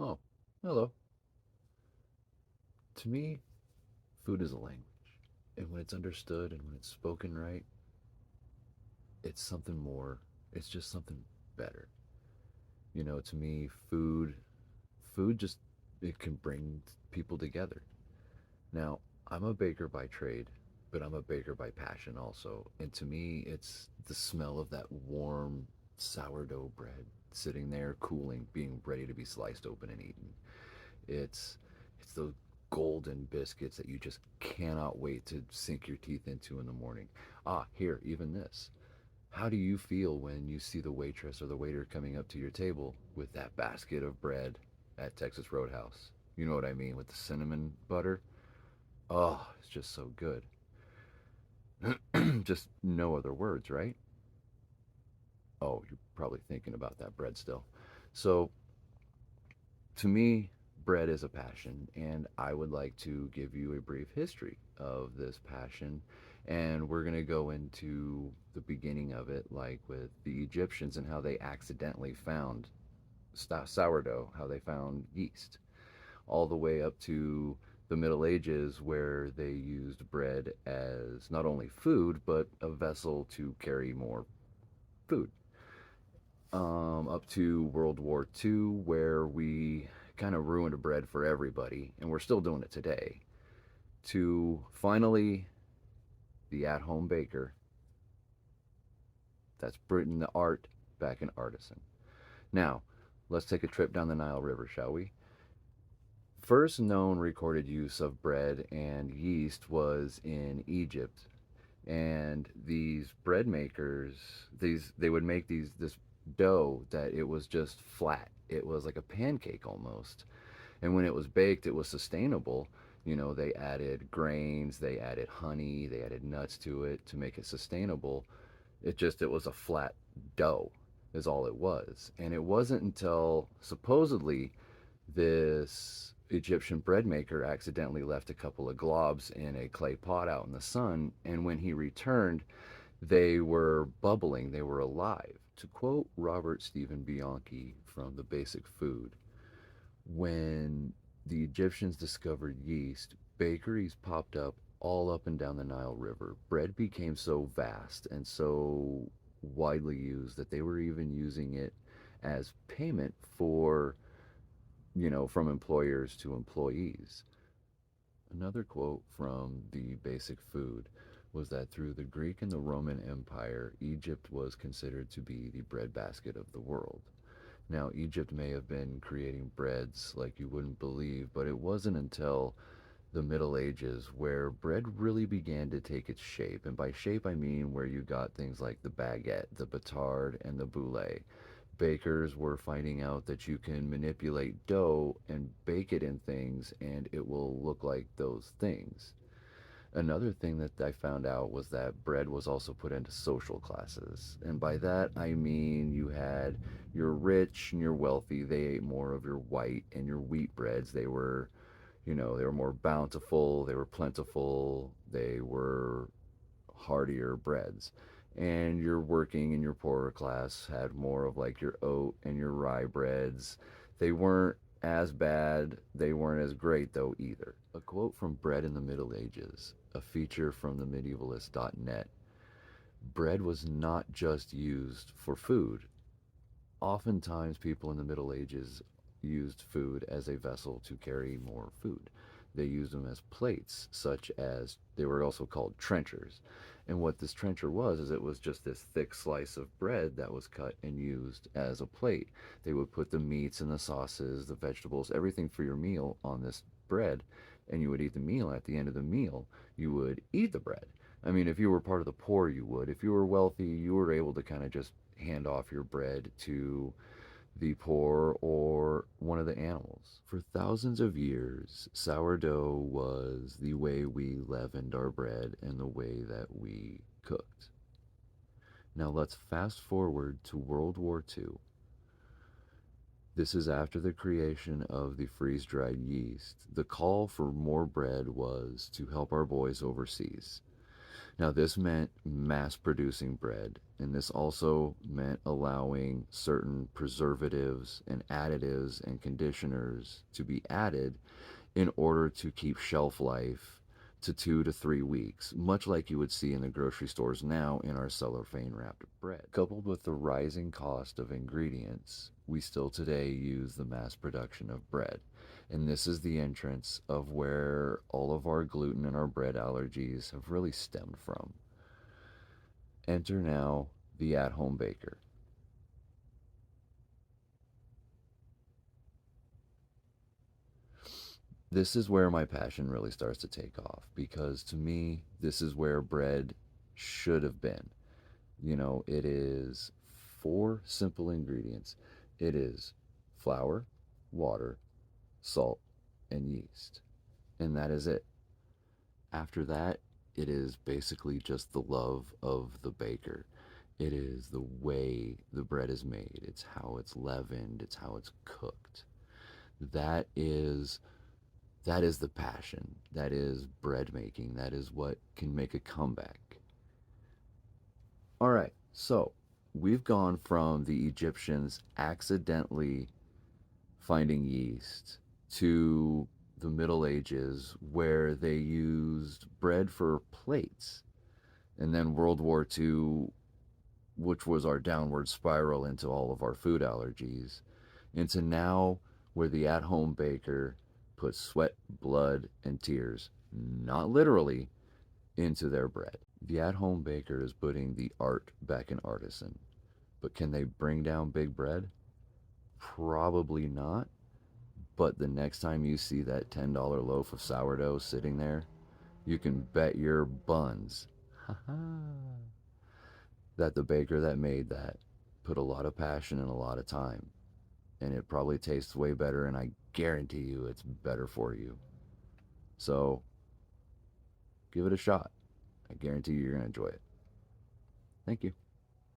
Oh, hello. To me, food is a language. And when it's understood and when it's spoken right, it's something more. It's just something better. To me, food just, it can bring people together. Now, I'm a baker by trade, but I'm a baker by passion also. And to me, it's the smell of that warm sourdough bread sitting there cooling, being ready to be sliced open and eaten. It's it's those golden biscuits that you just cannot wait to sink your teeth into in the morning. Ah, here, even this. How do you feel when you see the waitress or the waiter coming up to your table with that basket of bread at Texas Roadhouse? You know what I mean, with the cinnamon butter? Oh, it's just so good. Just no other words, right? Oh, you're probably thinking about that bread still. So, to me, bread is a passion, and I would like to give you a brief history of this passion. And we're going to go into the beginning of it, like with the Egyptians and how they accidentally found sourdough, how they found yeast, all the way up to the Middle Ages, where they used bread as not only food, but a vessel to carry more food. Up to World War II, where we kind of ruined bread for everybody, and we're still doing it today, to finally the at home baker that's Britain the art back in artisan. Now, let's take a trip down the Nile River, shall we? First known recorded use of bread and yeast was in Egypt, and these bread makers, these they would make these this dough that it was just flat. It was like a pancake almost. And when it was baked, it was sustainable. They added grains, they added honey, they added nuts to it to make it sustainable. It was a flat dough, is all it was. And it wasn't until supposedly this Egyptian bread maker accidentally left a couple of globs in a clay pot out in the sun. And when he returned, they were bubbling, they were alive. To quote Robert Stephen Bianchi from The Basic Food, when the Egyptians discovered yeast, bakeries popped up all up and down the Nile River. Bread became so vast and so widely used that they were even using it as payment for, from employers to employees. Another quote from The Basic Food was that through the Greek and the Roman Empire, Egypt was considered to be the breadbasket of the world. Now, Egypt may have been creating breads like you wouldn't believe, but it wasn't until the Middle Ages where bread really began to take its shape. And by shape, I mean where you got things like the baguette, the batard, and the boule. Bakers were finding out that you can manipulate dough and bake it in things, and it will look like those things. Another thing that I found out was that bread was also put into social classes. And by that, I mean you had your rich and your wealthy, they ate more of your white and your wheat breads. They were more bountiful, they were plentiful, they were heartier breads. And your working and your poorer class had more of like your oat and your rye breads. They weren't as bad, they weren't as great though either. A quote from Bread in the Middle Ages, a feature from the medievalist.net. Bread was not just used for food. Oftentimes, people in the Middle Ages used food as a vessel to carry more food. They used them as plates, such as they were also called trenchers. And what this trencher was is it was just this thick slice of bread that was cut and used as a plate. They would put the meats and the sauces, the vegetables, everything for your meal on this bread, and you would eat the meal. At the end of the meal, you would eat the bread. I mean, if you were part of the poor, you would. If you were wealthy, you were able to kind of just hand off your bread to the poor or one of the animals. For thousands of years, sourdough was the way we leavened our bread and the way that we cooked. Now let's fast forward to World War II. This is after the creation of the freeze dried yeast. The call for more bread was to help our boys overseas. Now, this meant mass producing bread, and this also meant allowing certain preservatives and additives and conditioners to be added in order to keep shelf life to 2 to 3 weeks, much like you would see in the grocery stores now in our cellophane wrapped bread. Coupled with the rising cost of ingredients, we still today use the mass production of bread. And this is the entrance of where all of our gluten and our bread allergies have really stemmed from. Enter now the at home baker. This is where my passion really starts to take off because to me, this is where bread should have been. You know, it is 4 simple ingredients. It is flour, water, salt, and yeast. And that is it. After that, it is basically just the love of the baker. It is the way the bread is made, it's how it's leavened, it's how it's cooked. That is that is the passion. That is bread making. That is what can make a comeback. All right. So, we've gone from the Egyptians accidentally finding yeast to the Middle Ages where they used bread for plates, and then World War II, which was our downward spiral into all of our food allergies, into now where the at home baker puts sweat, blood, and tears, not literally, into their bread. The at home baker is putting the art back in artisan. But can they bring down big bread? Probably not. But the next time you see that $10 loaf of sourdough sitting there, you can bet your buns that the baker that made that put a lot of passion and a lot of time. And it probably tastes way better, and I guarantee you it's better for you. So give it a shot. I guarantee you're going to enjoy it. Thank you.